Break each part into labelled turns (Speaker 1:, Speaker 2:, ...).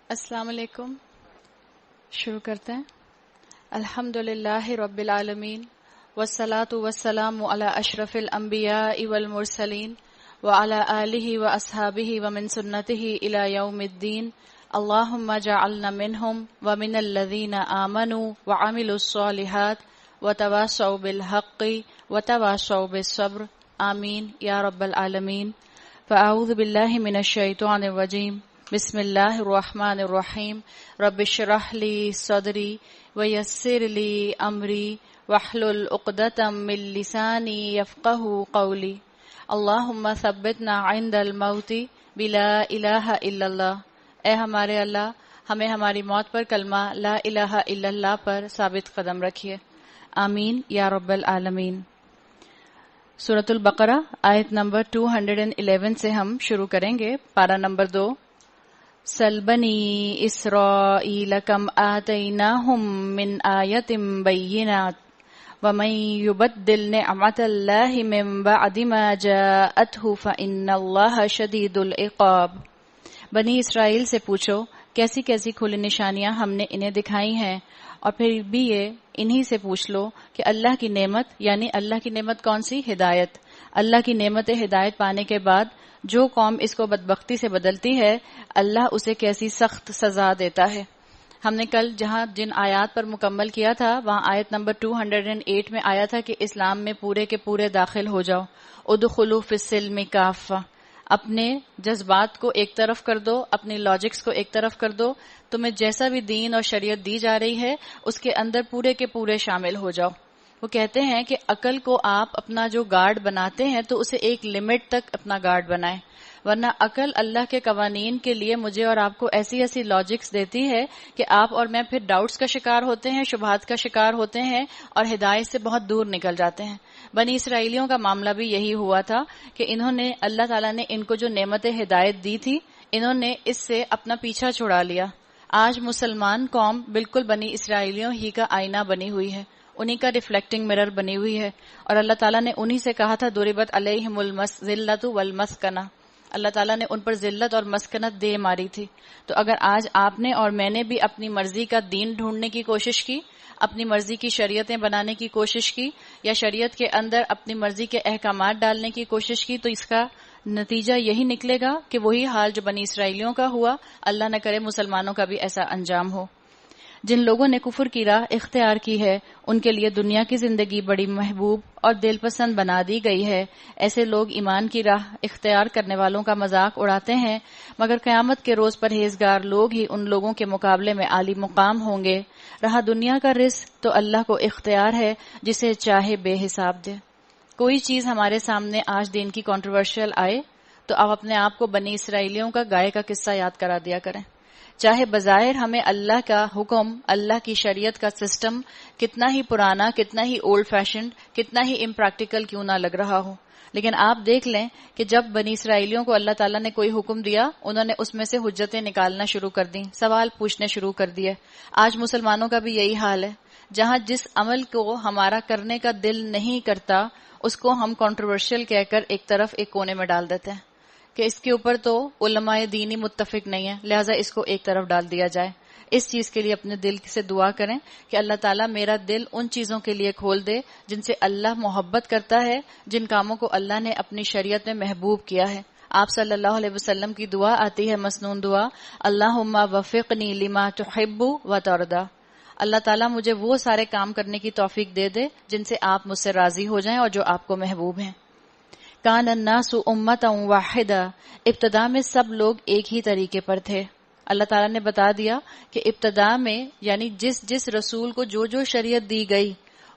Speaker 1: السلام علیکم. شروع کرتے ہیں. الحمدللہ رب العالمین والصلاة والسلام علی اشرف الانبیاء والمرسلین وعلی آلہ واصحابہ ومن سنتہ الی یوم الدین. اللہم اجعلنا منہم ومن الذین آمنوا وعملوا الصالحات وتواصوا بالحق وتواصوا بالصبر. آمین یا رب العالمین. فاعوذ باللہ من الشیطان الرجیم. بسم اللہ الرحمن الرحیم. رب اشرح لی صدری ویسر لی امری واحلل عقدۃ من لسانی یفقہوا قولی. اللہم ثبتنا عند الموت بلا الہ الا اللہ. اے ہمارے اللہ، ہمیں ہماری موت پر کلمہ لا الہ الا اللہ پر ثابت قدم رکھیے. آمین یا رب العالمین. سورۃ البقرہ آیت نمبر 211 سے ہم شروع کریں گے. پارہ نمبر 2. سل بنی اسرائیل کم آتیناہم من آیت بینات ومن یبدل نعمت اللہ من بعد ما جاءتہ فإن اللہ شدید العقاب. بنی اسرائیل سے پوچھو کیسی کیسی کھلی نشانیاں ہم نے انہیں دکھائی ہیں، اور پھر بھی یہ انہی سے پوچھ لو کہ اللہ کی نعمت، یعنی اللہ کی نعمت کون سی؟ ہدایت. اللہ کی نعمت ہدایت پانے کے بعد جو قوم اس کو بدبختی سے بدلتی ہے، اللہ اسے کیسی سخت سزا دیتا ہے. ہم نے کل جن آیات پر مکمل کیا تھا، وہاں آیت نمبر 208 میں آیا تھا کہ اسلام میں پورے کے پورے داخل ہو جاؤ. ادخلوا فی السلم کافہ. اپنے جذبات کو ایک طرف کر دو، اپنی لاجکس کو ایک طرف کر دو. تمہیں جیسا بھی دین اور شریعت دی جا رہی ہے اس کے اندر پورے کے پورے شامل ہو جاؤ. وہ کہتے ہیں کہ عقل کو آپ اپنا جو گارڈ بناتے ہیں تو اسے ایک لمٹ تک اپنا گارڈ بنائیں، ورنہ عقل اللہ کے قوانین کے لیے مجھے اور آپ کو ایسی ایسی لاجکس دیتی ہے کہ آپ اور میں پھر ڈاؤٹس کا شکار ہوتے ہیں، شبہات کا شکار ہوتے ہیں اور ہدایت سے بہت دور نکل جاتے ہیں. بنی اسرائیلیوں کا معاملہ بھی یہی ہوا تھا کہ انہوں نے، اللہ تعالیٰ نے ان کو جو نعمت ہدایت دی تھی، انہوں نے اس سے اپنا پیچھا چھڑا لیا. آج مسلمان قوم بالکل بنی اسرائیلیوں ہی کا آئینہ بنی ہوئی ہے، انہی کا ریفلیکٹنگ مرر بنی ہوئی ہے. اور اللہ تعالیٰ نے انہی سے کہا تھا ضربت علیہم الذلۃ والمسکنہ. اللہ تعالیٰ نے ان پر ذلت اور مسکنت دے ماری تھی. تو اگر آج آپ نے اور میں نے بھی اپنی مرضی کا دین ڈھونڈنے کی کوشش کی، اپنی مرضی کی شریعتیں بنانے کی کوشش کی، یا شریعت کے اندر اپنی مرضی کے احکامات ڈالنے کی کوشش کی، تو اس کا نتیجہ یہی نکلے گا کہ وہی حال جو بنی اسرائیلیوں کا ہوا، اللہ نہ کرے مسلمانوں کا بھی ایسا انجام ہو. جن لوگوں نے کفر کی راہ اختیار کی ہے ان کے لیے دنیا کی زندگی بڑی محبوب اور دل پسند بنا دی گئی ہے. ایسے لوگ ایمان کی راہ اختیار کرنے والوں کا مذاق اڑاتے ہیں، مگر قیامت کے روز پرہیزگار لوگ ہی ان لوگوں کے مقابلے میں عالی مقام ہوں گے. رہا دنیا کا رزق تو اللہ کو اختیار ہے، جسے چاہے بے حساب دے. کوئی چیز ہمارے سامنے آج دین کی کنٹروورشل آئے تو آپ اپنے آپ کو بنی اسرائیلیوں کا گائے کا قصہ یاد کرا دیا کریں. چاہے بظاہر ہمیں اللہ کا حکم، اللہ کی شریعت کا سسٹم کتنا ہی پرانا، کتنا ہی اولڈ فیشنڈ، کتنا ہی امپریکٹیکل کیوں نہ لگ رہا ہو، لیکن آپ دیکھ لیں کہ جب بنی اسرائیلیوں کو اللہ تعالیٰ نے کوئی حکم دیا، انہوں نے اس میں سے حجتیں نکالنا شروع کر دیں، سوال پوچھنے شروع کر دیے. آج مسلمانوں کا بھی یہی حال ہے. جہاں جس عمل کو ہمارا کرنے کا دل نہیں کرتا اس کو ہم کنٹروورشل کہہ کر ایک طرف ایک کونے میں ڈال دیتے ہیں کہ اس کے اوپر تو علماء دینی متفق نہیں ہے، لہٰذا اس کو ایک طرف ڈال دیا جائے. اس چیز کے لیے اپنے دل سے دعا کریں کہ اللہ تعالیٰ میرا دل ان چیزوں کے لیے کھول دے جن سے اللہ محبت کرتا ہے، جن کاموں کو اللہ نے اپنی شریعت میں محبوب کیا ہے. آپ صلی اللہ علیہ وسلم کی دعا آتی ہے، مسنون دعا، اللہم وفقنی لما تحب وترضی. اللہ تعالیٰ مجھے وہ سارے کام کرنے کی توفیق دے دے جن سے آپ مجھ سے راضی ہو جائیں اور جو آپ کو محبوب ہیں. کان الناس امتا واحدہ. ابتدا میں سب لوگ ایک ہی طریقے پر تھے. اللہ تعالیٰ نے بتا دیا کہ ابتدا میں، یعنی جس رسول کو جو شریعت دی گئی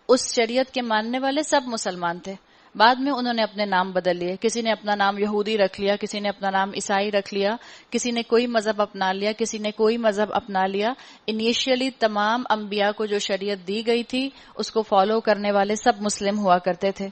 Speaker 1: اس شریعت کے ماننے والے سب مسلمان تھے. بعد میں انہوں نے اپنے نام بدل لیے. کسی نے اپنا نام یہودی رکھ لیا، کسی نے اپنا نام عیسائی رکھ لیا، کسی نے کوئی مذہب اپنا لیا، کسی نے کوئی مذہب اپنا لیا. انیشیلی تمام انبیاء کو جو شریعت دی گئی تھی اس کو فالو کرنے والے سب مسلم ہوا کرتے تھے.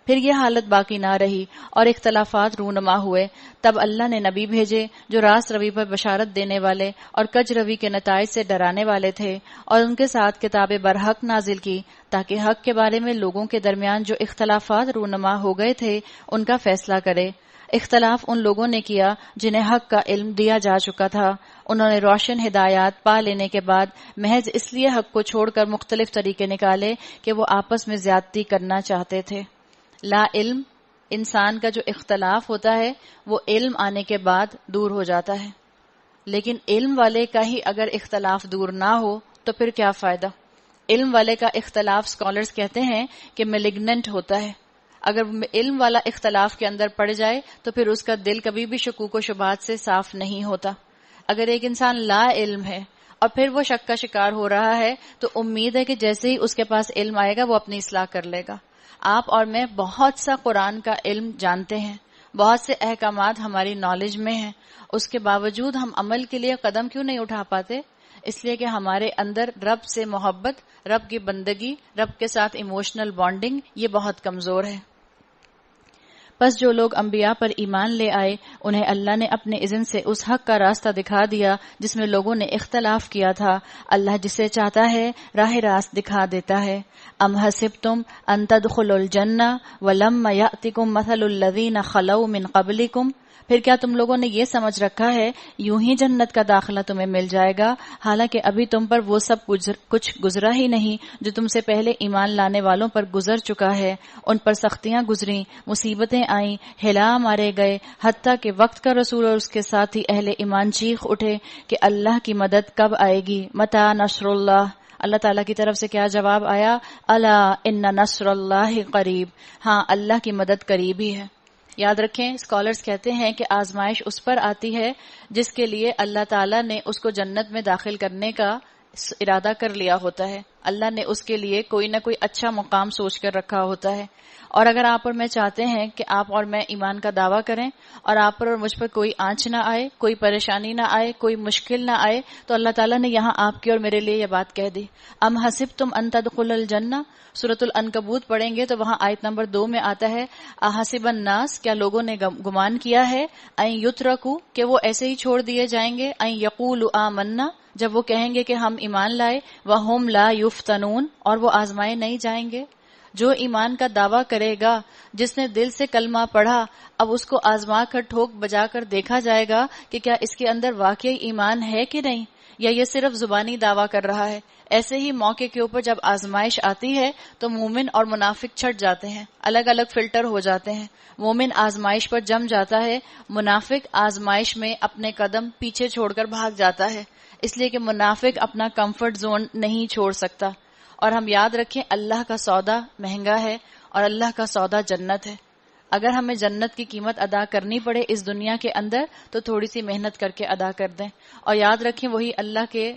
Speaker 1: پھر یہ حالت باقی نہ رہی اور اختلافات رونما ہوئے. تب اللہ نے نبی بھیجے جو راست روی پر بشارت دینے والے اور کج روی کے نتائج سے ڈرانے والے تھے، اور ان کے ساتھ کتاب برحق نازل کی تاکہ حق کے بارے میں لوگوں کے درمیان جو اختلافات رونما ہو گئے تھے ان کا فیصلہ کرے. اختلاف ان لوگوں نے کیا جنہیں حق کا علم دیا جا چکا تھا. انہوں نے روشن ہدایات پا لینے کے بعد محض اس لیے حق کو چھوڑ کر مختلف طریقے نکالے کہ وہ آپس میں زیادتی کرنا چاہتے تھے. لا علم انسان کا جو اختلاف ہوتا ہے وہ علم آنے کے بعد دور ہو جاتا ہے، لیکن علم والے کا ہی اگر اختلاف دور نہ ہو تو پھر کیا فائدہ. علم والے کا اختلاف اسکالرز کہتے ہیں کہ میلیگننٹ ہوتا ہے. اگر علم والا اختلاف کے اندر پڑ جائے تو پھر اس کا دل کبھی بھی شکوک و شبہات سے صاف نہیں ہوتا. اگر ایک انسان لا علم ہے اور پھر وہ شک کا شکار ہو رہا ہے تو امید ہے کہ جیسے ہی اس کے پاس علم آئے گا وہ اپنی اصلاح کر لے گا. آپ اور میں بہت سا قرآن کا علم جانتے ہیں، بہت سے احکامات ہماری نالج میں ہیں، اس کے باوجود ہم عمل کے لیے قدم کیوں نہیں اٹھا پاتے؟ اس لیے کہ ہمارے اندر رب سے محبت، رب کی بندگی، رب کے ساتھ ایموشنل بانڈنگ یہ بہت کمزور ہے. پس جو لوگ انبیاء پر ایمان لے آئے انہیں اللہ نے اپنے اذن سے اس حق کا راستہ دکھا دیا جس میں لوگوں نے اختلاف کیا تھا. اللہ جسے چاہتا ہے راہ راست دکھا دیتا ہے. ام حسبتم ان تدخلوا الجنہ ولما یأتکم مثل الذین خلوا من قبلکم، پھر کیا تم لوگوں نے یہ سمجھ رکھا ہے یوں ہی جنت کا داخلہ تمہیں مل جائے گا، حالانکہ ابھی تم پر وہ سب کچھ گزرا ہی نہیں جو تم سے پہلے ایمان لانے والوں پر گزر چکا ہے. ان پر سختیاں گزریں، مصیبتیں آئیں، ہلا مارے گئے، حتیٰ کہ وقت کا رسول اور اس کے ساتھی اہل ایمان چیخ اٹھے کہ اللہ کی مدد کب آئے گی. متی نصر اللہ، اللہ تعالیٰ کی طرف سے کیا جواب آیا؟ الا ان نصر اللہ قریب، ہاں اللہ کی مدد قریب ہی ہے. یاد رکھیں اسکالرز کہتے ہیں کہ آزمائش اس پر آتی ہے جس کے لیے اللہ تعالیٰ نے اس کو جنت میں داخل کرنے کا ارادہ کر لیا ہوتا ہے. اللہ نے اس کے لیے کوئی نہ کوئی اچھا مقام سوچ کر رکھا ہوتا ہے. اور اگر آپ اور میں چاہتے ہیں کہ آپ اور میں ایمان کا دعویٰ کریں اور آپ پر اور مجھ پر کوئی آنچ نہ آئے، کوئی پریشانی نہ آئے، کوئی مشکل نہ آئے، تو اللہ تعالیٰ نے یہاں آپ کی اور میرے لیے یہ بات کہہ دی. ام حسبتم ان تدخلوا الجنہ، سورۃ العنکبوت پڑھیں گے تو وہاں آیت نمبر 2 میں آتا ہے احسب الناس، کیا لوگوں نے گمان کیا ہے، ان یترکوا، کہ وہ ایسے ہی چھوڑ دیے جائیں گے، ان یقولوا آمنا، جب وہ کہیں گے کہ ہم ایمان لائے، وہم لا یفتنون، اور وہ آزمائے نہیں جائیں گے. جو ایمان کا دعویٰ کرے گا، جس نے دل سے کلمہ پڑھا، اب اس کو آزما کر ٹھوک بجا کر دیکھا جائے گا کہ کیا اس کے اندر واقعی ایمان ہے کہ نہیں، یا یہ صرف زبانی دعویٰ کر رہا ہے. ایسے ہی موقع کے اوپر جب آزمائش آتی ہے تو مومن اور منافق چھٹ جاتے ہیں، الگ الگ فلٹر ہو جاتے ہیں. مومن آزمائش پر جم جاتا ہے، منافق آزمائش میں اپنے قدم پیچھے چھوڑ کر بھاگ جاتا ہے، اس لیے کہ منافق اپنا کمفرٹ زون نہیں چھوڑ سکتا. اور ہم یاد رکھیں اللہ کا سودا مہنگا ہے اور اللہ کا سودا جنت ہے. اگر ہمیں جنت کی قیمت ادا کرنی پڑے اس دنیا کے اندر تو تھوڑی سی محنت کر کے ادا کر دیں. اور یاد رکھیں وہی اللہ کے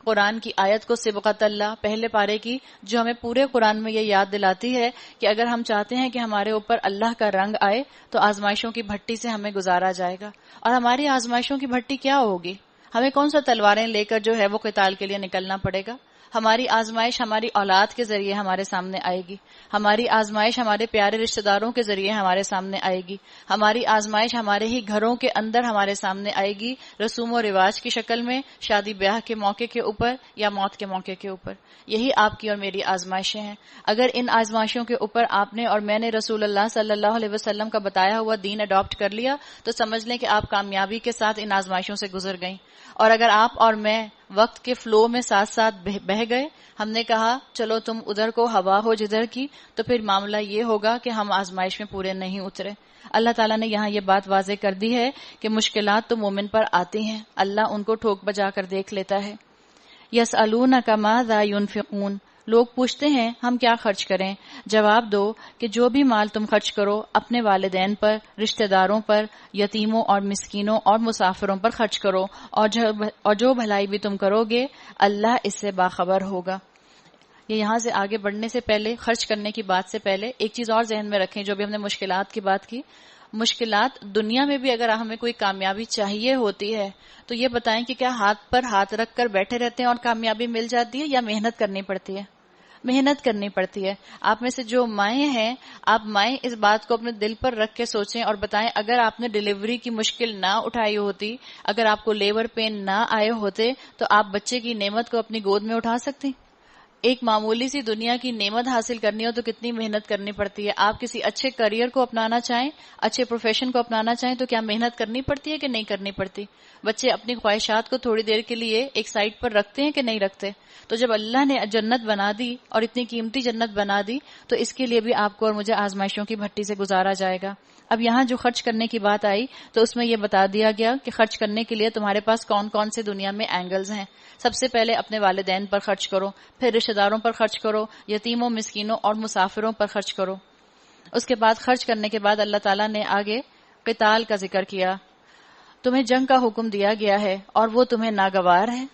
Speaker 1: قرآن کی آیت کو سبقت اللہ پہلے پارے کی، جو ہمیں پورے قرآن میں یہ یاد دلاتی ہے کہ اگر ہم چاہتے ہیں کہ ہمارے اوپر اللہ کا رنگ آئے تو آزمائشوں کی بھٹی سے ہمیں گزارا جائے گا. اور ہماری آزمائشوں کی بھٹی کیا ہوگی؟ ہمیں کون سا تلواریں لے کر جو ہے وہ قتال کے لیے نکلنا پڑے گا؟ ہماری آزمائش ہماری اولاد کے ذریعے ہمارے سامنے آئے گی. ہماری آزمائش ہمارے پیارے رشتہ داروں کے ذریعے ہمارے سامنے آئے گی. ہماری آزمائش ہمارے ہی گھروں کے اندر ہمارے سامنے آئے گی، رسوم و رواج کی شکل میں، شادی بیاہ کے موقع کے اوپر یا موت کے موقع کے اوپر. یہی آپ کی اور میری آزمائشیں ہیں. اگر ان آزمائشوں کے اوپر آپ نے اور میں نے رسول اللہ صلی اللہ علیہ وسلم کا بتایا ہوا دین اڈاپٹ کر لیا تو سمجھ لیں کہ آپ کامیابی کے ساتھ ان آزمائشوں سے گزر گئیں. اور اگر آپ اور میں وقت کے فلو میں ساتھ ساتھ بہ گئے، ہم نے کہا چلو تم ادھر کو ہوا ہو جدھر کی، تو پھر معاملہ یہ ہوگا کہ ہم آزمائش میں پورے نہیں اترے. اللہ تعالیٰ نے یہاں یہ بات واضح کر دی ہے کہ مشکلات تو مومن پر آتی ہیں، اللہ ان کو ٹھوک بجا کر دیکھ لیتا ہے. یسألونک ماذا ينفقون، لوگ پوچھتے ہیں ہم کیا خرچ کریں. جواب دو کہ جو بھی مال تم خرچ کرو اپنے والدین پر، رشتہ داروں پر، یتیموں اور مسکینوں اور مسافروں پر خرچ کرو، اور جو بھلائی بھی تم کرو گے اللہ اس سے باخبر ہوگا. یہ یہاں سے آگے بڑھنے سے پہلے، خرچ کرنے کی بات سے پہلے ایک چیز اور ذہن میں رکھیں. جو بھی ہم نے مشکلات کی بات کی، مشکلات دنیا میں بھی اگر ہمیں کوئی کامیابی چاہیے ہوتی ہے تو یہ بتائیں کہ کیا ہاتھ پر ہاتھ رکھ کر بیٹھے رہتے ہیں اور کامیابی مل جاتی ہے، یا محنت کرنی پڑتی ہے؟ محنت کرنی پڑتی ہے. آپ میں سے جو مائیں ہیں، آپ مائیں اس بات کو اپنے دل پر رکھ کے سوچیں اور بتائیں اگر آپ نے ڈیلیوری کی مشکل نہ اٹھائی ہوتی، اگر آپ کو لیبر پین نہ آئے ہوتے تو آپ بچے کی نعمت کو اپنی گود میں اٹھا سکتی؟ ایک معمولی سی دنیا کی نعمت حاصل کرنی ہو تو کتنی محنت کرنی پڑتی ہے. آپ کسی اچھے کریئر کو اپنانا چاہیں، اچھے پروفیشن کو اپنانا چاہیں تو کیا محنت کرنی پڑتی ہے کہ نہیں کرنی پڑتی؟ بچے اپنی خواہشات کو تھوڑی دیر کے لیے ایک سائڈ پر رکھتے ہیں کہ نہیں رکھتے؟ تو جب اللہ نے جنت بنا دی اور اتنی قیمتی جنت بنا دی تو اس کے لیے بھی آپ کو اور مجھے آزمائشوں کی بھٹی سے گزارا جائے گا. اب یہاں جو خرچ کرنے کی بات آئی تو اس میں یہ بتا دیا گیا کہ خرچ کرنے کے لیے تمہارے پاس کون کون سے دنیا میں اینگلز ہیں. سب سے پہلے اپنے والدین پر خرچ کرو، پھر رشتہ داروں پر خرچ کرو، یتیموں، مسکینوں اور مسافروں پر خرچ کرو. اس کے بعد خرچ کرنے کے بعد اللہ تعالیٰ نے آگے قتال کا ذکر کیا. تمہیں جنگ کا حکم دیا گیا ہے اور وہ تمہیں ناگوار ہے.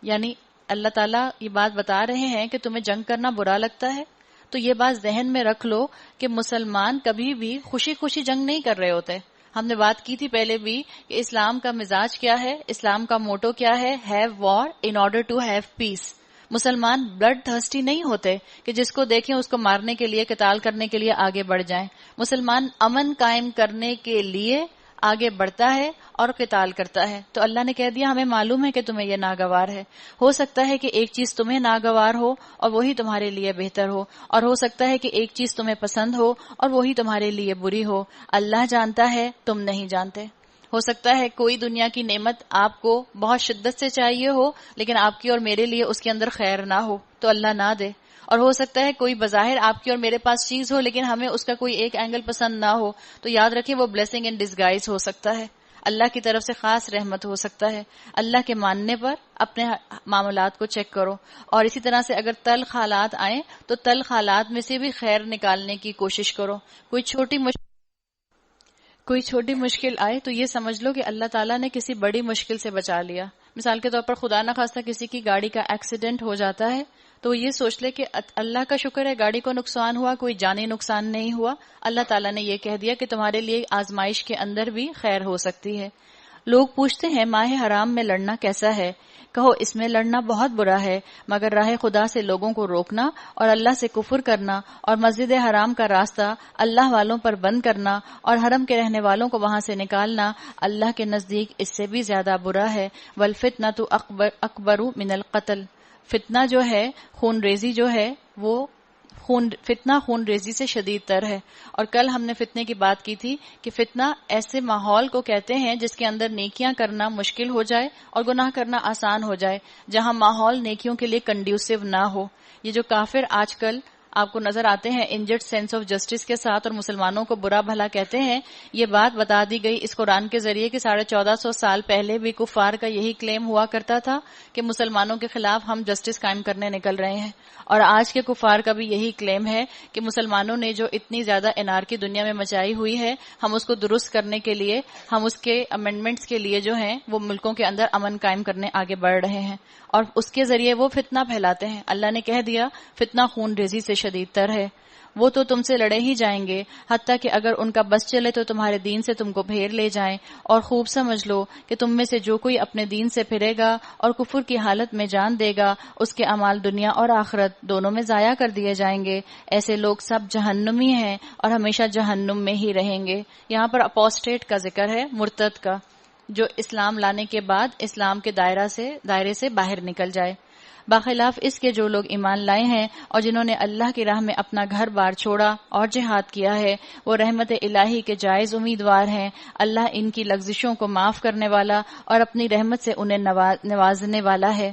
Speaker 1: یعنی اللہ تعالیٰ یہ بات بتا رہے ہیں کہ تمہیں جنگ کرنا برا لگتا ہے. تو یہ بات ذہن میں رکھ لو کہ مسلمان کبھی بھی خوشی خوشی جنگ نہیں کر رہے ہوتے. ہم نے بات کی تھی پہلے بھی کہ اسلام کا مزاج کیا ہے، اسلام کا موٹو کیا ہے، have war in order to have peace. مسلمان بلڈ تھرسٹی نہیں ہوتے کہ جس کو دیکھیں اس کو مارنے کے لیے، قتال کرنے کے لیے آگے بڑھ جائیں. مسلمان امن قائم کرنے کے لیے آگے بڑھتا ہے اور قتال کرتا ہے. تو اللہ نے کہہ دیا ہمیں معلوم ہے کہ تمہیں یہ ناگوار ہے. ہو سکتا ہے کہ ایک چیز تمہیں ناگوار ہو اور وہی تمہارے لیے بہتر ہو، اور ہو سکتا ہے کہ ایک چیز تمہیں پسند ہو اور وہی تمہارے لیے بری ہو. اللہ جانتا ہے، تم نہیں جانتے. ہو سکتا ہے کوئی دنیا کی نعمت آپ کو بہت شدت سے چاہیے ہو لیکن آپ کی اور میرے لیے اس کے اندر خیر نہ ہو تو اللہ نہ دے. اور ہو سکتا ہے کوئی بظاہر آپ کی اور میرے پاس چیز ہو لیکن ہمیں اس کا کوئی ایک اینگل پسند نہ ہو تو یاد رکھیں وہ بلیسنگ ان ڈسگائز ہو سکتا ہے، اللہ کی طرف سے خاص رحمت ہو سکتا ہے. اللہ کے ماننے پر اپنے معاملات کو چیک کرو. اور اسی طرح سے اگر تلخ حالات آئیں تو تلخ حالات میں سے بھی خیر نکالنے کی کوشش کرو. کوئی چھوٹی مشکل آئے تو یہ سمجھ لو کہ اللہ تعالیٰ نے کسی بڑی مشکل سے بچا لیا. مثال کے طور پر خدا نہ خواستہ کسی کی گاڑی کا ایکسیڈنٹ ہو جاتا ہے تو یہ سوچ لے کہ اللہ کا شکر ہے گاڑی کو نقصان ہوا، کوئی جانی نقصان نہیں ہوا. اللہ تعالیٰ نے یہ کہہ دیا کہ تمہارے لیے آزمائش کے اندر بھی خیر ہو سکتی ہے. لوگ پوچھتے ہیں ماہ حرام میں لڑنا کیسا ہے؟ کہو اس میں لڑنا بہت برا ہے، مگر راہ خدا سے لوگوں کو روکنا اور اللہ سے کفر کرنا اور مسجد حرام کا راستہ اللہ والوں پر بند کرنا اور حرم کے رہنے والوں کو وہاں سے نکالنا اللہ کے نزدیک اس سے بھی زیادہ برا ہے. والفتنة اکبر من القتل. فتنہ جو ہے، خون ریزی جو ہے، وہ فتنہ خون ریزی سے شدید تر ہے. اور کل ہم نے فتنے کی بات کی تھی کہ فتنہ ایسے ماحول کو کہتے ہیں جس کے اندر نیکیاں کرنا مشکل ہو جائے اور گناہ کرنا آسان ہو جائے، جہاں ماحول نیکیوں کے لیے کنڈیوسیو نہ ہو. یہ جو کافر آج کل آپ کو نظر آتے ہیں انجرڈ سینس آف جسٹس کے ساتھ اور مسلمانوں کو برا بھلا کہتے ہیں، یہ بات بتا دی گئی اس قرآن کے ذریعے کہ 1450 سال پہلے بھی کفار کا یہی کلیم ہوا کرتا تھا کہ مسلمانوں کے خلاف ہم جسٹس قائم کرنے نکل رہے ہیں. اور آج کے کفار کا بھی یہی کلیم ہے کہ مسلمانوں نے جو اتنی زیادہ انارکی دنیا میں مچائی ہوئی ہے، ہم اس کو درست کرنے کے لیے، ہم اس کے امینڈمنٹس کے لیے جو ہیں وہ ملکوں کے اندر امن قائم کرنے آگے بڑھ رہے ہیں اور اس کے ذریعے وہ فتنہ پھیلاتے ہیں. اللہ نے کہہ دیا فتنہ خون ریزی سے شدید تر ہے. وہ تو تم سے لڑے ہی جائیں گے حتیٰ کہ اگر ان کا بس چلے تو تمہارے دین سے تم کو پھیر لے جائیں. اور خوب سمجھ لو کہ تم میں سے جو کوئی اپنے دین سے پھرے گا اور کفر کی حالت میں جان دے گا اس کے اعمال دنیا اور آخرت دونوں میں ضائع کر دیے جائیں گے. ایسے لوگ سب جہنمی ہیں اور ہمیشہ جہنم میں ہی رہیں گے. یہاں پر اپوسٹیٹ کا ذکر ہے، مرتد کا، جو اسلام لانے کے بعد اسلام کے دائرے سے باہر نکل جائے. بخلاف اس کے جو لوگ ایمان لائے ہیں اور جنہوں نے اللہ کی راہ میں اپنا گھر بار چھوڑا اور جہاد کیا ہے، وہ رحمت الہی کے جائز امیدوار ہیں. اللہ ان کی لغزشوں کو معاف کرنے والا اور اپنی رحمت سے انہیں نوازنے والا ہے.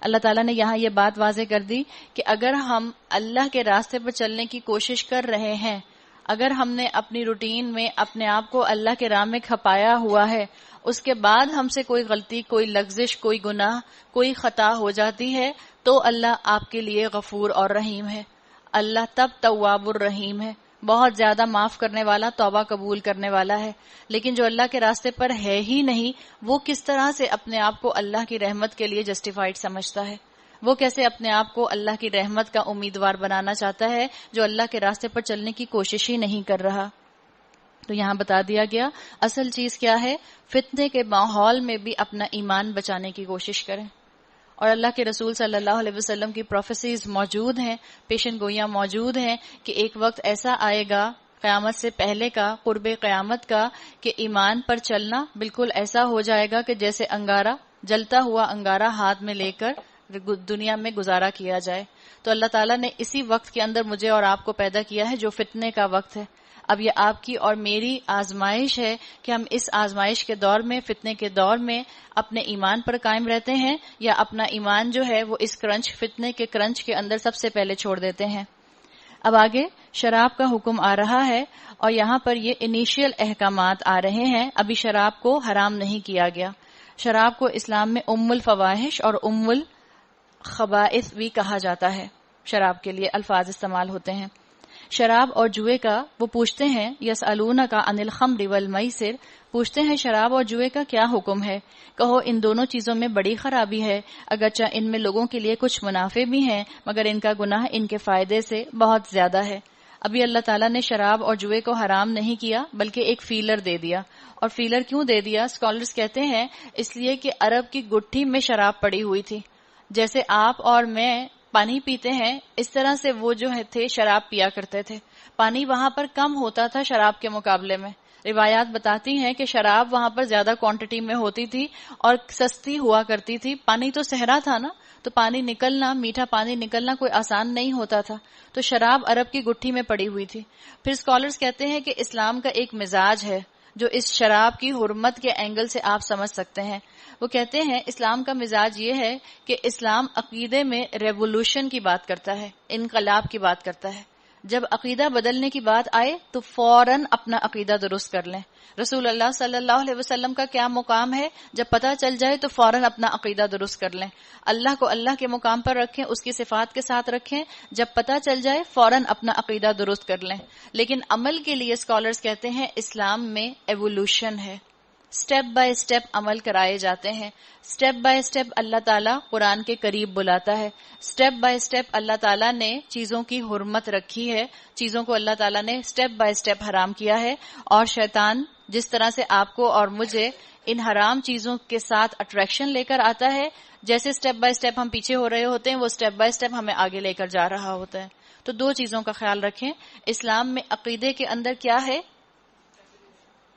Speaker 1: اللہ تعالیٰ نے یہاں یہ بات واضح کر دی کہ اگر ہم اللہ کے راستے پر چلنے کی کوشش کر رہے ہیں، اگر ہم نے اپنی روٹین میں اپنے آپ کو اللہ کے راہ میں کھپایا ہوا ہے، اس کے بعد ہم سے کوئی غلطی، کوئی لغزش، کوئی گناہ، کوئی خطا ہو جاتی ہے تو اللہ آپ کے لیے غفور اور رحیم ہے. اللہ تب تواب الرحیم ہے، بہت زیادہ معاف کرنے والا، توبہ قبول کرنے والا ہے. لیکن جو اللہ کے راستے پر ہے ہی نہیں، وہ کس طرح سے اپنے آپ کو اللہ کی رحمت کے لیے جسٹیفائڈ سمجھتا ہے؟ وہ کیسے اپنے آپ کو اللہ کی رحمت کا امیدوار بنانا چاہتا ہے جو اللہ کے راستے پر چلنے کی کوشش ہی نہیں کر رہا؟ تو یہاں بتا دیا گیا اصل چیز کیا ہے. فتنے کے ماحول میں بھی اپنا ایمان بچانے کی کوشش کریں. اور اللہ کے رسول صلی اللہ علیہ وسلم کی پروفیسیز موجود ہیں، پیشن گوئیاں موجود ہیں کہ ایک وقت ایسا آئے گا قیامت سے پہلے کا، قرب قیامت کا، کہ ایمان پر چلنا بالکل ایسا ہو جائے گا کہ جیسے انگارہ، جلتا ہوا انگارہ ہاتھ میں لے کر دنیا میں گزارا کیا جائے. تو اللہ تعالیٰ نے اسی وقت کے اندر مجھے اور آپ کو پیدا کیا ہے جو فتنے کا وقت ہے. اب یہ آپ کی اور میری آزمائش ہے کہ ہم اس آزمائش کے دور میں، فتنے کے دور میں اپنے ایمان پر قائم رہتے ہیں یا اپنا ایمان جو ہے وہ اس فتنے کے کرنچ کے اندر سب سے پہلے چھوڑ دیتے ہیں. اب آگے شراب کا حکم آ رہا ہے اور یہاں پر یہ انیشیل احکامات آ رہے ہیں. ابھی شراب کو حرام نہیں کیا گیا. شراب کو اسلام میں ام الفواحش اور ام الخبائث بھی کہا جاتا ہے. شراب کے لیے الفاظ استعمال ہوتے ہیں. شراب اور جوئے کا وہ پوچھتے ہیں یسألونک عن الخمر والمیسر، پوچھتے ہیں شراب اور جوئے کا کیا حکم ہے. کہو ان دونوں چیزوں میں بڑی خرابی ہے، اگرچہ ان میں لوگوں کے لیے کچھ منافع بھی ہیں مگر ان کا گناہ ان کے فائدے سے بہت زیادہ ہے. ابھی اللہ تعالیٰ نے شراب اور جوئے کو حرام نہیں کیا بلکہ ایک فیلر دے دیا. اور فیلر کیوں دے دیا؟ اسکالرز کہتے ہیں اس لیے کہ عرب کی گٹھی میں شراب پڑی ہوئی تھی. جیسے آپ اور میں پانی پیتے ہیں اس طرح سے وہ جو تھے شراب پیا کرتے تھے. پانی وہاں پر کم ہوتا تھا شراب کے مقابلے میں. روایات بتاتی ہیں کہ شراب وہاں پر زیادہ کوانٹٹی میں ہوتی تھی اور سستی ہوا کرتی تھی. پانی تو صحرا تھا نا، تو پانی نکلنا، میٹھا پانی نکلنا کوئی آسان نہیں ہوتا تھا. تو شراب عرب کی گٹھی میں پڑی ہوئی تھی. پھر اسکالرز کہتے ہیں کہ اسلام کا ایک مزاج ہے جو اس شراب کی حرمت کے اینگل سے آپ سمجھ سکتے ہیں. وہ کہتے ہیں اسلام کا مزاج یہ ہے کہ اسلام عقیدے میں ریولوشن کی بات کرتا ہے، انقلاب کی بات کرتا ہے. جب عقیدہ بدلنے کی بات آئے تو فوراً اپنا عقیدہ درست کر لیں. رسول اللہ صلی اللہ علیہ وسلم کا کیا مقام ہے، جب پتہ چل جائے تو فوراً اپنا عقیدہ درست کر لیں. اللہ کو اللہ کے مقام پر رکھیں، اس کی صفات کے ساتھ رکھیں. جب پتہ چل جائے فوراً اپنا عقیدہ درست کر لیں. لیکن عمل کے لیے اسکالرز کہتے ہیں اسلام میں ایوولوشن ہے. سٹیپ بائی سٹیپ عمل کرائے جاتے ہیں. سٹیپ بائی سٹیپ اللہ تعالیٰ قرآن کے قریب بلاتا ہے. سٹیپ بائی سٹیپ اللہ تعالیٰ نے چیزوں کی حرمت رکھی ہے. چیزوں کو اللہ تعالیٰ نے سٹیپ بائی سٹیپ حرام کیا ہے. اور شیطان جس طرح سے آپ کو اور مجھے ان حرام چیزوں کے ساتھ اٹریکشن لے کر آتا ہے، جیسے سٹیپ بائی سٹیپ ہم پیچھے ہو رہے ہوتے ہیں وہ سٹیپ بائی سٹیپ ہمیں آگے لے کر جا رہا ہوتا ہے. تو دو چیزوں کا خیال رکھیں. اسلام میں عقیدے کے اندر کیا ہے؟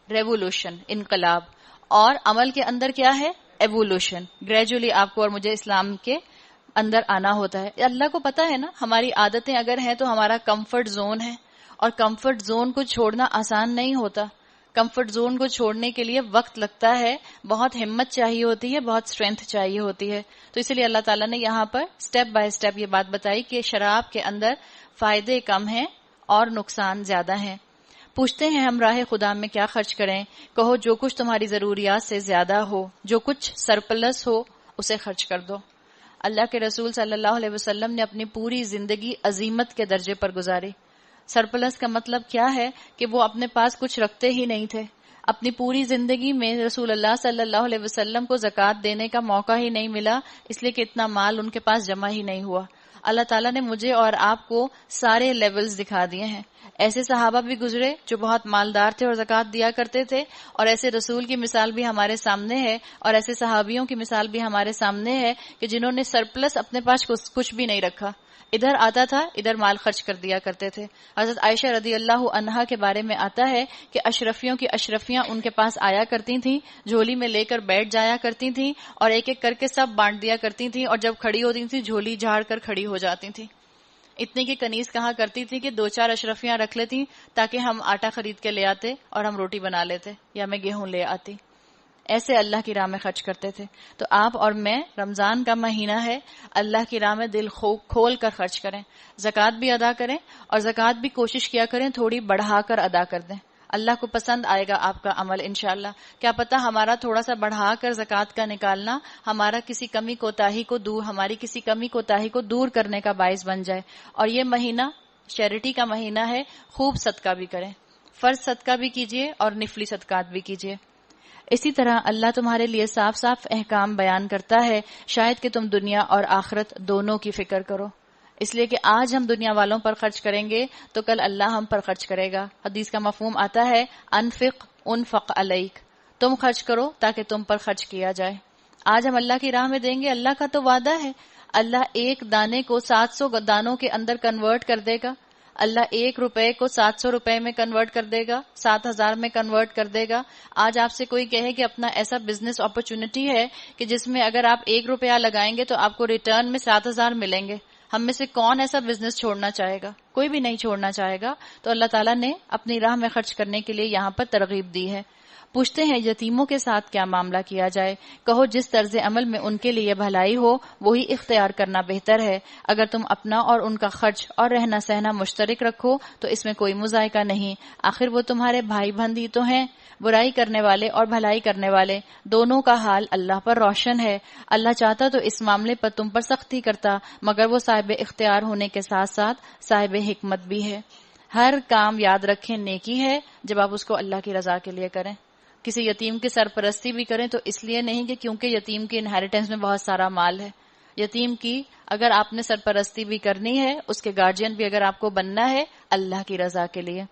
Speaker 1: ریولوشن، انقلاب. اور عمل کے اندر کیا ہے؟ ایوولوشن. گریجولی آپ کو اور مجھے اسلام کے اندر آنا ہوتا ہے. اللہ کو پتا ہے نا ہماری عادتیں اگر ہیں تو ہمارا کمفرٹ زون ہے، اور کمفرٹ زون کو چھوڑنا آسان نہیں ہوتا. کمفرٹ زون کو چھوڑنے کے لیے وقت لگتا ہے، بہت ہمت چاہیے ہوتی ہے، بہت اسٹرینتھ چاہیے ہوتی ہے. تو اس لیے اللہ تعالیٰ نے یہاں پر سٹیپ بائی سٹیپ یہ بات بتائی کہ شراب کے اندر فائدے کم ہیں اور نقصان زیادہ ہیں. پوچھتے ہیں ہم راہ خدا میں کیا خرچ کریں؟ کہو جو کچھ تمہاری ضروریات سے زیادہ ہو، جو کچھ سرپلس ہو اسے خرچ کر دو. اللہ کے رسول صلی اللہ علیہ وسلم نے اپنی پوری زندگی عظیمت کے درجے پر گزاری. سرپلس کا مطلب کیا ہے کہ وہ اپنے پاس کچھ رکھتے ہی نہیں تھے. اپنی پوری زندگی میں رسول اللہ صلی اللہ علیہ وسلم کو زکوٰۃ دینے کا موقع ہی نہیں ملا، اس لیے کہ اتنا مال ان کے پاس جمع ہی نہیں ہوا. اللہ تعالیٰ نے مجھے اور آپ کو سارے لیولز دکھا دیے ہیں. ایسے صحابہ بھی گزرے جو بہت مالدار تھے اور زکوٰۃ دیا کرتے تھے، اور ایسے رسول کی مثال بھی ہمارے سامنے ہے، اور ایسے صحابیوں کی مثال بھی ہمارے سامنے ہے کہ جنہوں نے سرپلس اپنے پاس کچھ بھی نہیں رکھا. ادھر آتا تھا ادھر مال خرچ کر دیا کرتے تھے. حضرت عائشہ رضی اللہ عنہا کے بارے میں آتا ہے کہ اشرفیوں کی اشرفیاں ان کے پاس آیا کرتی تھیں، جھولی میں لے کر بیٹھ جایا کرتی تھیں اور ایک ایک کر کے سب بانٹ دیا کرتی تھیں، اور جب کھڑی ہوتی تھیں جھولی جھاڑ کر کھڑی ہو جاتی تھیں. اتنے کی کنیز کہا کرتی تھی کہ 2-4 اشرفیاں رکھ لیتی تاکہ ہم آٹا خرید کے لے آتے اور ہم روٹی بنا لیتے یا میں گیہوں لے آتی. ایسے اللہ کی راہ میں خرچ کرتے تھے. تو آپ اور میں، رمضان کا مہینہ ہے، اللہ کی راہ میں دل کھول کر خرچ کریں. زکوٰۃ بھی ادا کریں، اور زکوٰۃ بھی کوشش کیا کریں تھوڑی بڑھا کر ادا کر دیں. اللہ کو پسند آئے گا آپ کا عمل انشاءاللہ. کیا پتہ ہمارا تھوڑا سا بڑھا کر زکوٰۃ کا نکالنا ہماری کسی کمی کوتاہی کو دور کرنے کا باعث بن جائے. اور یہ مہینہ چیریٹی کا مہینہ ہے، خوب صدقہ بھی کریں. فرض صدقہ بھی کیجیے اور نفلی صدقات بھی کیجیے. اسی طرح اللہ تمہارے لیے صاف صاف احکام بیان کرتا ہے شاید کہ تم دنیا اور آخرت دونوں کی فکر کرو. اس لیے کہ آج ہم دنیا والوں پر خرچ کریں گے تو کل اللہ ہم پر خرچ کرے گا. حدیث کا مفہوم آتا ہے انفق انفق علیک، تم خرچ کرو تاکہ تم پر خرچ کیا جائے. آج ہم اللہ کی راہ میں دیں گے، اللہ کا تو وعدہ ہے اللہ ایک دانے کو 700 دانوں کے اندر کنورٹ کر دے گا. اللہ 1 روپے کو 700 روپے میں کنورٹ کر دے گا، 7000 میں کنورٹ کر دے گا. آج آپ سے کوئی کہے کہ اپنا ایسا بزنس اپرچونٹی ہے کہ جس میں اگر آپ 1 روپیہ لگائیں گے تو آپ کو ریٹرن میں 7000 ملیں گے، ہم میں سے کون ایسا بزنس چھوڑنا چاہے گا؟ کوئی بھی نہیں چھوڑنا چاہے گا. تو اللہ تعالیٰ نے اپنی راہ میں خرچ کرنے کے لیے یہاں پر ترغیب دی ہے. پوچھتے ہیں یتیموں کے ساتھ کیا معاملہ کیا جائے؟ کہو جس طرز عمل میں ان کے لیے بھلائی ہو وہی اختیار کرنا بہتر ہے. اگر تم اپنا اور ان کا خرچ اور رہنا سہنا مشترک رکھو تو اس میں کوئی مذائقہ نہیں، آخر وہ تمہارے بھائی بندی تو ہیں. برائی کرنے والے اور بھلائی کرنے والے دونوں کا حال اللہ پر روشن ہے. اللہ چاہتا تو اس معاملے پر تم پر سختی کرتا، مگر وہ صاحب اختیار ہونے کے ساتھ ساتھ صاحب حکمت بھی ہے. ہر کام یاد رکھیں نیکی ہے جب آپ اس کو اللہ کی رضا کے لیے کریں. کسی یتیم کی سرپرستی بھی کریں تو اس لیے نہیں کہ کیونکہ یتیم کی انہیریٹنس میں بہت سارا مال ہے. یتیم کی اگر آپ نے سرپرستی بھی کرنی ہے، اس کے گارجین بھی اگر آپ کو بننا ہے، اللہ کی رضا کے لیے.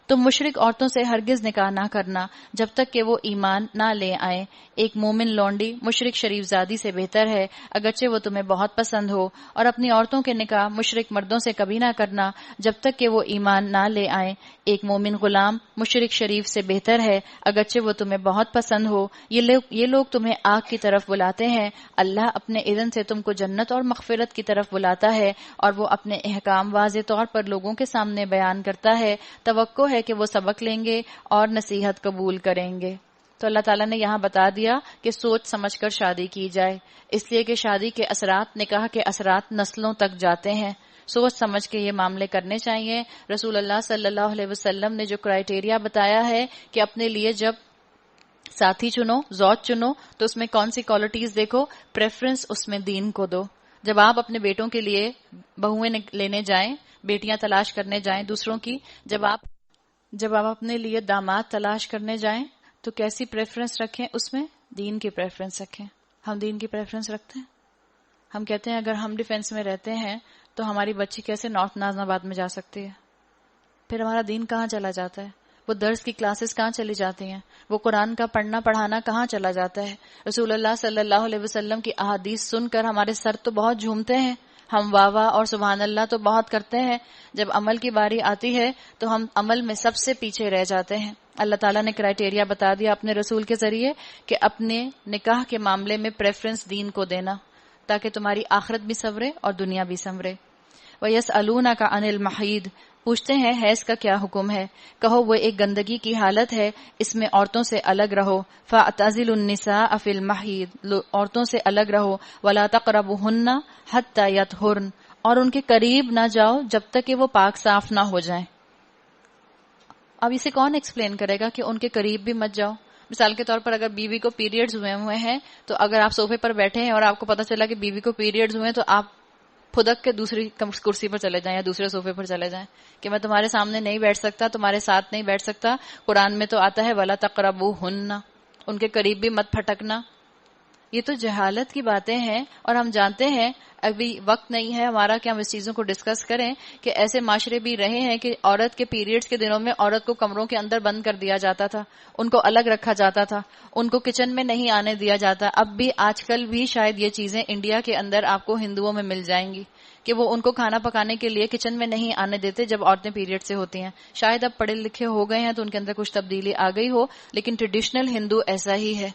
Speaker 1: تم مشرک عورتوں سے ہرگز نکاح نہ کرنا جب تک کہ وہ ایمان نہ لے آئیں. ایک مومن لونڈی مشرک شریف زادی سے بہتر ہے اگرچہ وہ تمہیں بہت پسند ہو. اور اپنی عورتوں کے نکاح مشرک مردوں سے کبھی نہ کرنا جب تک کہ وہ ایمان نہ لے آئیں. ایک مومن غلام مشرک شریف سے بہتر ہے اگرچہ وہ تمہیں بہت پسند ہو. یہ لوگ تمہیں آگ کی طرف بلاتے ہیں، اللہ اپنے اذن سے تم کو جنت اور مغفرت کی طرف بلاتا ہے اور وہ اپنے احکام واضح طور پر لوگوں کے سامنے بیان کرتا ہے. توقع ہے کہ وہ سبق لیں گے اور نصیحت قبول کریں گے. تو اللہ تعالیٰ نے یہاں بتا دیا کہ سوچ سمجھ کر شادی کی جائے، اس لیے کہ شادی کے اثرات، نکاح کے اثرات نسلوں تک جاتے ہیں. سوچ سمجھ کے یہ معاملے کرنے چاہیے. رسول اللہ صلی اللہ علیہ وسلم نے جو کرائیٹیریا بتایا ہے کہ اپنے لیے جب ساتھی چنو، زوج چنو، تو اس میں کون سی کوالٹیز دیکھو، پریفرنس اس میں دین کو دو. جب آپ اپنے بیٹوں کے لیے بہویں لینے جائیں، بیٹیاں تلاش کرنے جائیں دوسروں کی، جب آپ اپنے لیے داماد تلاش کرنے جائیں تو کیسی پریفرنس رکھیں؟ اس میں دین کی پریفرنس رکھیں. ہم دین کی پریفرنس رکھتے ہیں؟ ہم کہتے ہیں اگر ہم ڈیفینس میں رہتے ہیں تو ہماری بچی کیسے نارتھ نازم آباد میں جا سکتی ہے؟ پھر ہمارا دین کہاں چلا جاتا ہے؟ وہ درس کی کلاسز کہاں چلی جاتی ہیں؟ وہ قرآن کا پڑھنا پڑھانا کہاں چلا جاتا ہے؟ رسول اللہ صلی اللہ علیہ وسلم کی احادیث سن کر ہمارے سر تو بہت جھومتے ہیں، ہم واہ واہ اور سبحان اللہ تو بہت کرتے ہیں. جب عمل کی باری آتی ہے تو ہم عمل میں سب سے پیچھے رہ جاتے ہیں. اللہ تعالیٰ نے کرائیٹیریا بتا دیا اپنے رسول کے ذریعے کہ اپنے نکاح کے معاملے میں پریفرنس دین کو دینا تاکہ تمہاری آخرت بھی سنورے اور دنیا بھی سنورے. وَيَسْأَلُونَكَ عَنِ الْمَحِيضِ، پوچھتے ہیں حیض کا کیا حکم ہے؟ کہو وہ ایک گندگی کی حالت ہے، اس میں عورتوں سے الگ رہو. فَاعْتَزِلُوا النِّسَاءَ فِي الْمَحِيضِ، عورتوں سے الگ رہو. وَلَا تَقْرَبُوهُنَّ حَتَّى يَطْهُرْنَ، اور ان کے قریب نہ جاؤ جب تک کہ وہ پاک صاف نہ ہو جائیں. اب اسے کون ایکسپلین کرے گا کہ ان کے قریب بھی مت جاؤ؟ مثال کے طور پر اگر بیوی کو پیریڈز ہوئے ہیں تو اگر آپ صوفے پر بیٹھے ہیں اور آپ کو پتا چلا کہ بیوی کو پیریڈز ہوئے تو آپ پھدک کے دوسری کرسی پر چلے جائیں یا دوسرے صوفے پر چلے جائیں کہ میں تمہارے سامنے نہیں بیٹھ سکتا، تمہارے ساتھ نہیں بیٹھ سکتا. قرآن میں تو آتا ہے وَلَا تَقْرَبُوهُنَّ، ان کے قریب بھی مت پھٹکنا. یہ تو جہالت کی باتیں ہیں اور ہم جانتے ہیں ابھی وقت نہیں ہے ہمارا کہ ہم اس چیزوں کو ڈسکس کریں کہ ایسے معاشرے بھی رہے ہیں کہ عورت کے پیریڈز کے دنوں میں عورت کو کمروں کے اندر بند کر دیا جاتا تھا، ان کو الگ رکھا جاتا تھا، ان کو کچن میں نہیں آنے دیا جاتا. اب بھی آج کل بھی شاید یہ چیزیں انڈیا کے اندر آپ کو ہندوؤں میں مل جائیں گی کہ وہ ان کو کھانا پکانے کے لیے کچن میں نہیں آنے دیتے جب عورتیں پیریڈ سے ہوتی ہیں. شاید اب پڑھے لکھے ہو گئے ہیں تو ان کے اندر کچھ تبدیلی آ گئی ہو، لیکن ٹریڈیشنل ہندو ایسا ہی ہے.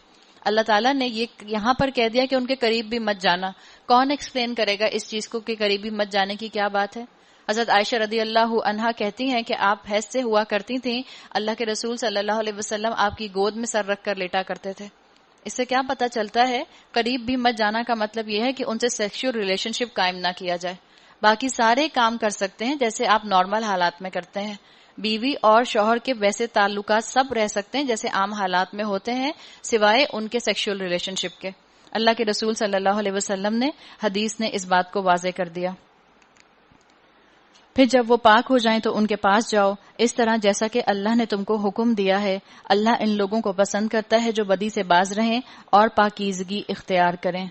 Speaker 1: اللہ تعالیٰ نے یہ یہاں پر کہہ دیا کہ ان کے قریب بھی مت جانا. کون ایکسپلین کرے گا اس چیز کو کہ قریب بھی مت جانے کی کیا بات ہے؟ حضرت عائشہ رضی اللہ عنہا کہتی ہیں کہ آپ حیض سے ہوا کرتی تھیں، اللہ کے رسول صلی اللہ علیہ وسلم آپ کی گود میں سر رکھ کر لیٹا کرتے تھے. اس سے کیا پتہ چلتا ہے؟ قریب بھی مت جانا کا مطلب یہ ہے کہ ان سے سیکشول ریلیشن شپ قائم نہ کیا جائے. باقی سارے کام کر سکتے ہیں جیسے آپ نارمل حالات میں کرتے ہیں. بیوی اور شوہر کے ویسے تعلقات سب رہ سکتے ہیں جیسے عام حالات میں ہوتے ہیں سوائے ان کے سیکشول ریلیشن شپ کے. اللہ کے رسول صلی اللہ علیہ وسلم نے حدیث نے اس بات کو واضح کر دیا. پھر جب وہ پاک ہو جائیں تو ان کے پاس جاؤ اس طرح جیسا کہ اللہ نے تم کو حکم دیا ہے. اللہ ان لوگوں کو پسند کرتا ہے جو بدی سے باز رہیں اور پاکیزگی اختیار کریں.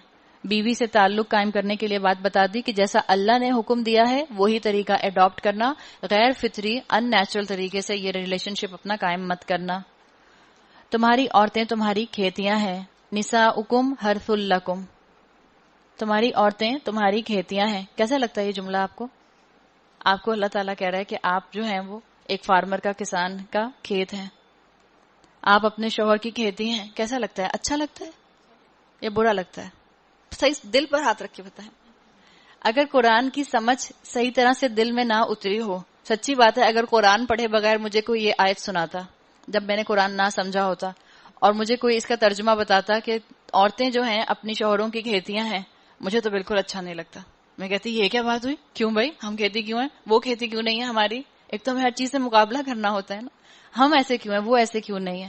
Speaker 1: بیوی سے تعلق قائم کرنے کے لیے بات بتا دی کہ جیسا اللہ نے حکم دیا ہے وہی طریقہ اڈاپٹ کرنا، غیر فطری ان نیچرل طریقے سے یہ ریلیشن شپ اپنا قائم مت کرنا. تمہاری عورتیں تمہاری کھیتیاں ہیں. نساؤکم حرث لکم، تمہاری عورتیں تمہاری کھیتیاں ہیں. کیسا لگتا ہے یہ جملہ آپ کو؟ آپ کو اللہ تعالیٰ کہہ رہا ہے کہ آپ جو ہیں وہ ایک فارمر کا، کسان کا کھیت ہیں، آپ اپنے شوہر کی کھیتی ہیں. کیسا لگتا ہے؟ اچھا لگتا ہے یا برا لگتا ہے؟ صحیح دل پر ہاتھ رکھ کے بتائیں. اگر قرآن کی سمجھ صحیح طرح سے دل میں نہ اتری ہو، سچی بات ہے، اگر قرآن پڑھے بغیر مجھے کوئی یہ آیت سناتا جب میں نے قرآن نہ سمجھا ہوتا، اور مجھے کوئی اس کا ترجمہ بتاتا کہ عورتیں جو ہیں اپنی شوہروں کی کھیتیاں ہیں، مجھے تو بالکل اچھا نہیں لگتا. میں کہتی یہ کیا بات ہوئی؟ کیوں بھائی ہم کھیتی کیوں ہیں؟ وہ کھیتی کیوں نہیں ہے ہماری؟ ایک تو ہمیں ہر چیز سے مقابلہ کرنا ہوتا ہے نا. ہم ایسے کیوں ہیں، وہ ایسے کیوں نہیں ہے؟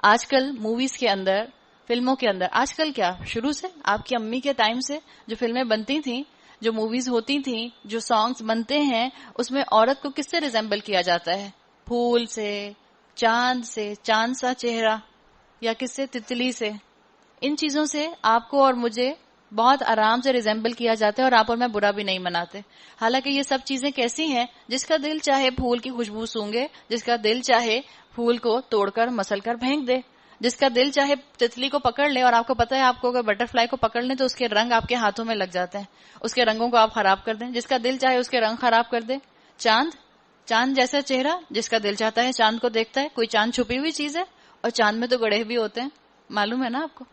Speaker 1: آج کل موویز کے اندر، فلموں کے اندر، آج کل کیا شروع سے آپ کی امی کے ٹائم سے جو فلمیں بنتی تھیں، جو موویز ہوتی تھیں، جو سانگز بنتے ہیں، اس میں عورت کو کس سے ریزمبل کیا جاتا ہے؟ پھول سے، چاند سے، چاند سا چہرہ، یا کس سے؟ تتلی سے. ان چیزوں سے آپ کو اور مجھے بہت آرام سے ریزمبل کیا جاتا ہے، اور آپ اور میں برا بھی نہیں مناتے. حالانکہ یہ سب چیزیں کیسی ہیں؟ جس کا دل چاہے پھول کی خوشبو سونگے، جس کا دل چاہے پھول کو توڑ کر مسل کر پھینک دے، جس کا دل چاہے تتلی کو پکڑ لے. اور آپ کو پتا ہے آپ کو اگر بٹر فلائی کو پکڑ لیں تو اس کے رنگ آپ کے ہاتھوں میں لگ جاتے ہیں، اس کے رنگوں کو آپ خراب کر دیں. جس کا دل چاہے اس کے رنگ خراب کر دے. چاند جیسا چہرہ، جس کا دل چاہتا ہے چاند کو دیکھتا ہے. کوئی چاند چھپی ہوئی چیز ہے؟ اور چاند میں تو گڑھے بھی ہوتے ہیں، معلوم ہے نا آپ کو.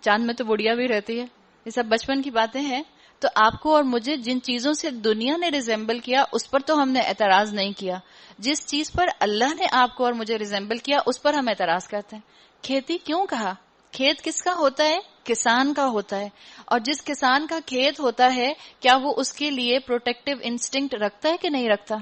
Speaker 1: چاند میں تو بڑھیا بھی رہتی ہے. یہ سب بچپن کی باتیں ہیں. تو آپ کو اور مجھے جن چیزوں سے دنیا نے ریزمبل کیا اس پر تو ہم نے اعتراض نہیں کیا. جس چیز پر اللہ نے آپ کو اور مجھے ریزمبل کیا اس پر ہم اعتراض کرتے ہیں. کھیتی کیوں کہا؟ کھیت کس کا ہوتا ہے؟ کسان کا ہوتا ہے. اور جس کسان کا کھیت ہوتا ہے، کیا وہ اس کے لیے پروٹیکٹیو انسٹنکٹ رکھتا ہے کہ نہیں رکھتا؟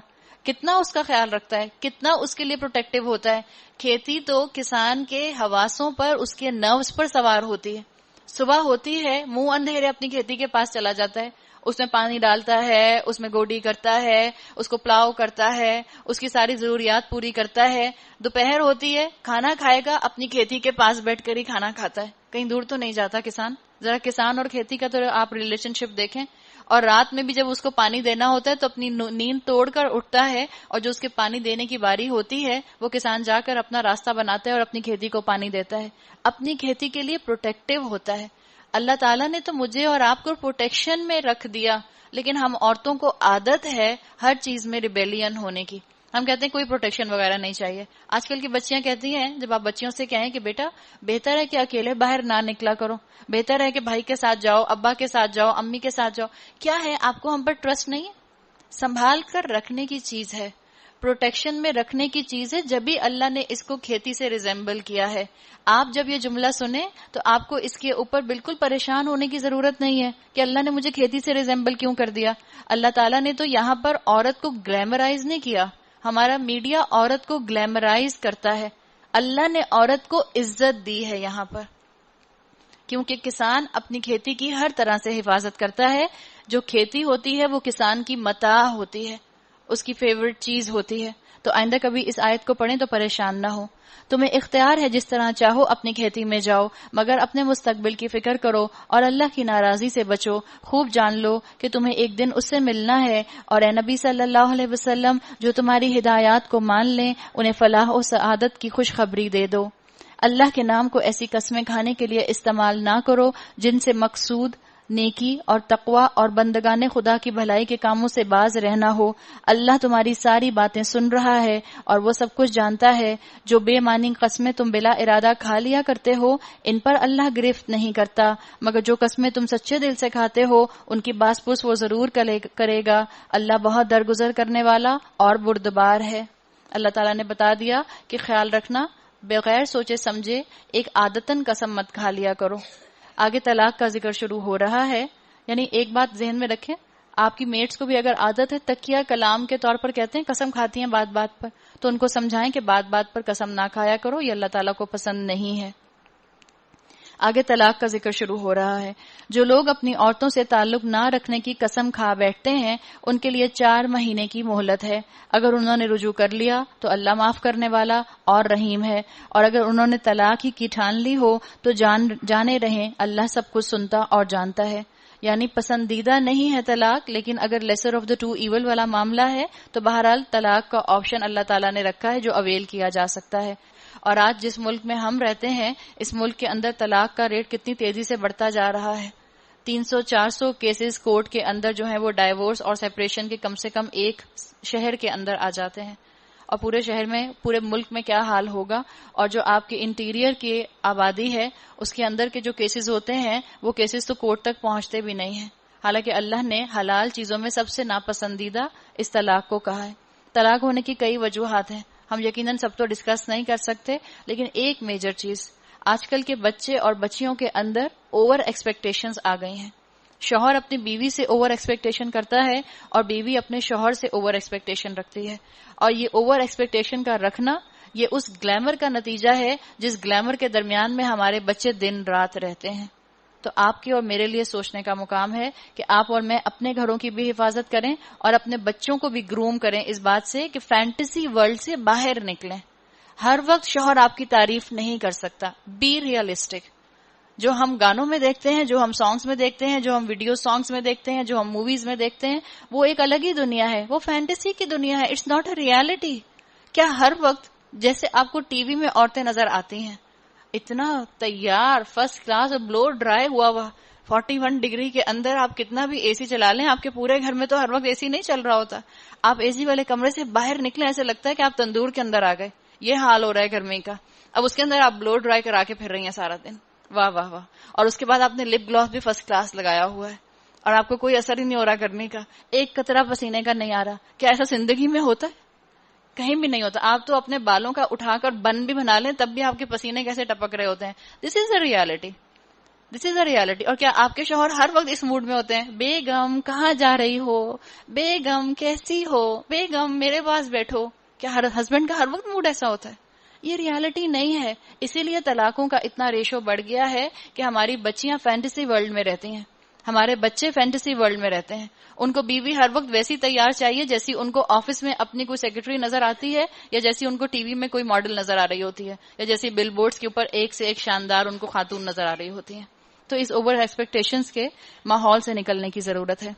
Speaker 1: کتنا اس کا خیال رکھتا ہے، کتنا اس کے لیے پروٹیکٹیو ہوتا ہے. کھیتی تو کسان کے حواسوں پر، اس کے نروز پر سوار ہوتی ہے. صبح ہوتی ہے، منہ اندھیرے اپنی کھیتی کے پاس چلا جاتا ہے، اس میں پانی ڈالتا ہے، اس میں گوڈی کرتا ہے، اس کو پلاؤ کرتا ہے، اس کی ساری ضروریات پوری کرتا ہے. دوپہر ہوتی ہے، کھانا کھائے گا، اپنی کھیتی کے پاس بیٹھ کر ہی کھانا کھاتا ہے. کہیں دور تو نہیں جاتا کسان. ذرا کسان اور کھیتی کا تو آپ ریلیشن شپ دیکھیں. اور رات میں بھی جب اس کو پانی دینا ہوتا ہے تو اپنی نیند توڑ کر اٹھتا ہے، اور جو اس کے پانی دینے کی باری ہوتی ہے وہ کسان جا کر اپنا راستہ بناتا ہے اور اپنی کھیتی کو پانی دیتا ہے. اپنی کھیتی کے لیے پروٹیکٹیو ہوتا ہے. اللہ تعالیٰ نے تو مجھے اور آپ کو پروٹیکشن میں رکھ دیا، لیکن ہم عورتوں کو عادت ہے ہر چیز میں ریبیلین ہونے کی. ہم کہتے ہیں کوئی پروٹیکشن وغیرہ نہیں چاہیے. آج کل کی بچیاں کہتی ہیں، جب آپ بچیوں سے کہیں کہ بیٹا بہتر ہے کہ اکیلے باہر نہ نکلا کرو، بہتر ہے کہ بھائی کے ساتھ جاؤ، ابا کے ساتھ جاؤ، امی کے ساتھ جاؤ. کیا ہے، آپ کو ہم پر ٹرسٹ نہیں ہے؟ سنبھال کر رکھنے کی چیز ہے، پروٹیکشن میں رکھنے کی چیز ہے. جب بھی اللہ نے اس کو کھیتی سے ریزمبل کیا ہے. آپ جب یہ جملہ سنیں تو آپ کو اس کے اوپر بالکل پریشان ہونے کی ضرورت نہیں ہے کہ اللہ نے مجھے کھیتی سے ریزمبل کیوں کر دیا. اللہ تعالیٰ نے تو یہاں پر عورت کو گلیمرائز نہیں کیا. ہمارا میڈیا عورت کو گلیمرائز کرتا ہے. اللہ نے عورت کو عزت دی ہے یہاں پر، کیونکہ کسان اپنی کھیتی کی ہر طرح سے حفاظت کرتا ہے. جو کھیتی ہوتی ہے وہ کسان کی متاع ہوتی ہے، اس کی فیورٹ چیز ہوتی ہے. تو آئندہ کبھی اس آیت کو پڑھیں تو پریشان نہ ہو. تمہیں اختیار ہے جس طرح چاہو اپنی کھیتی میں جاؤ، مگر اپنے مستقبل کی فکر کرو اور اللہ کی ناراضی سے بچو. خوب جان لو کہ تمہیں ایک دن اس سے ملنا ہے. اور اے نبی صلی اللہ علیہ وسلم، جو تمہاری ہدایات کو مان لیں انہیں فلاح و سعادت کی خوشخبری دے دو. اللہ کے نام کو ایسی قسمیں کھانے کے لیے استعمال نہ کرو جن سے مقصود نیکی اور تقوی اور بندگان خدا کی بھلائی کے کاموں سے باز رہنا ہو. اللہ تمہاری ساری باتیں سن رہا ہے اور وہ سب کچھ جانتا ہے. جو بے معنی قسمیں تم بلا ارادہ کھا لیا کرتے ہو ان پر اللہ گرفت نہیں کرتا، مگر جو قسمیں تم سچے دل سے کھاتے ہو ان کی باس پوس وہ ضرور کرے گا. اللہ بہت درگزر کرنے والا اور بردبار ہے. اللہ تعالیٰ نے بتا دیا کہ خیال رکھنا، بغیر سوچے سمجھے ایک عادتاً قسم مت کھا لیا کرو. آگے طلاق کا ذکر شروع ہو رہا ہے. یعنی ایک بات ذہن میں رکھیں، آپ کی میٹس کو بھی اگر عادت ہے تکیہ کلام کے طور پر کہتے ہیں قسم کھاتی ہیں بات بات پر، تو ان کو سمجھائیں کہ بات بات پر قسم نہ کھایا کرو، یہ اللہ تعالیٰ کو پسند نہیں ہے. آگے طلاق کا ذکر شروع ہو رہا ہے. جو لوگ اپنی عورتوں سے تعلق نہ رکھنے کی قسم کھا بیٹھتے ہیں ان کے لیے 4 مہینے کی مہلت ہے. اگر انہوں نے رجوع کر لیا تو اللہ معاف کرنے والا اور رحیم ہے، اور اگر انہوں نے طلاق ہی کی ٹھان لی ہو تو جانے رہیں اللہ سب کچھ سنتا اور جانتا ہے. یعنی پسندیدہ نہیں ہے طلاق، لیکن اگر لیسر آف دا 2 ایول والا معاملہ ہے تو بہرحال طلاق کا آپشن اللہ تعالیٰ نے رکھا ہے جو اویل کیا جا سکتا ہے. اور آج جس ملک میں ہم رہتے ہیں اس ملک کے اندر طلاق کا ریٹ کتنی تیزی سے بڑھتا جا رہا ہے. 300-400 کیسز کورٹ کے اندر جو ہیں وہ ڈائیورس اور سیپریشن کے کم سے کم ایک شہر کے اندر آ جاتے ہیں. اور پورے شہر میں، پورے ملک میں کیا حال ہوگا. اور جو آپ کے انٹیریئر کی آبادی ہے اس کے اندر کے جو کیسز ہوتے ہیں وہ کیسز تو کورٹ تک پہنچتے بھی نہیں ہیں. حالانکہ اللہ نے حلال چیزوں میں سب سے ناپسندیدہ اس طلاق کو کہا ہے. طلاق ہونے کی کئی وجوہات ہیں، ہم یقیناً سب تو ڈسکس نہیں کر سکتے، لیکن ایک میجر چیز، آج کل کے بچے اور بچیوں کے اندر اوور ایکسپیکٹیشنز آ گئی ہیں. شوہر اپنی بیوی سے اوور ایکسپیکٹیشن کرتا ہے اور بیوی اپنے شوہر سے اوور ایکسپیکٹیشن رکھتی ہے. اور یہ اوور ایکسپیکٹیشن کا رکھنا یہ اس گلیمر کا نتیجہ ہے جس گلیمر کے درمیان میں ہمارے بچے دن رات رہتے ہیں. تو آپ کے اور میرے لیے سوچنے کا مقام ہے کہ آپ اور میں اپنے گھروں کی بھی حفاظت کریں اور اپنے بچوں کو بھی گروم کریں اس بات سے کہ فینٹیسی ورلڈ سے باہر نکلیں. ہر وقت شوہر آپ کی تعریف نہیں کر سکتا. Be realistic. جو ہم گانوں میں دیکھتے ہیں، جو ہم سانگز میں دیکھتے ہیں، جو ہم ویڈیو سانگز میں دیکھتے ہیں، جو ہم موویز میں دیکھتے ہیں، وہ ایک الگ ہی دنیا ہے، وہ فینٹیسی کی دنیا ہے. It's not a reality. کیا ہر وقت جیسے آپ کو ٹی وی میں عورتیں نظر آتی ہیں اتنا تیار فرسٹ کلاس بلو ڈرائی ہوا 41 ڈگری کے اندر، آپ کتنا بھی اے سی چلا لیں، آپ کے پورے گھر میں تو ہر وقت اے سی نہیں چل رہا ہوتا. آپ اے سی والے کمرے سے باہر نکلیں ایسے لگتا ہے کہ آپ تندور کے اندر آ گئے. یہ حال ہو رہا ہے گرمی کا. اب اس کے اندر آپ بلو ڈرائی کرا کے پھر رہی ہیں سارا دن. واہ واہ واہ. اور اس کے بعد آپ نے لپ گلاس بھی فرسٹ کلاس لگایا ہوا ہے اور آپ کو کوئی اثر ہی نہیں ہو رہا گرمی کا، ایک قطرہ پسینے کا نہیں آ رہا. کیا ایسا زندگی میں ہوتا ہے؟ کہیں بھی نہیں ہوتا. آپ تو اپنے بالوں کا اٹھا کر بن بھی بنا لیں تب بھی آپ کے پسینے کیسے ٹپک رہے ہوتے ہیں. This is a reality. This is a reality. اور کیا آپ کے شوہر ہر وقت اس موڈ میں ہوتے ہیں؟ بیگم کہاں جا رہی ہو، بیگم کیسی ہو، بیگم میرے پاس بیٹھو. کیا ہر ہسبینڈ کا ہر وقت موڈ ایسا ہوتا ہے؟ یہ ریالٹی نہیں ہے. اسی لیے طلاقوں کا اتنا ریشو بڑھ گیا ہے کہ ہماری بچیاں فینٹیسی ورلڈ میں رہتی ہیں، ہمارے بچے فینٹیسی ورلڈ میں رہتے ہیں. ان کو بیوی ہر وقت ویسی تیار چاہیے جیسی ان کو آفس میں اپنی کوئی سیکرٹری نظر آتی ہے، یا جیسی ان کو ٹی وی میں کوئی ماڈل نظر آ رہی ہوتی ہے، یا جیسی بل بورڈز کے اوپر ایک سے ایک شاندار ان کو خاتون نظر آ رہی ہوتی ہیں. تو اس اوور ایکسپیکٹیشنز کے ماحول سے نکلنے کی ضرورت ہے.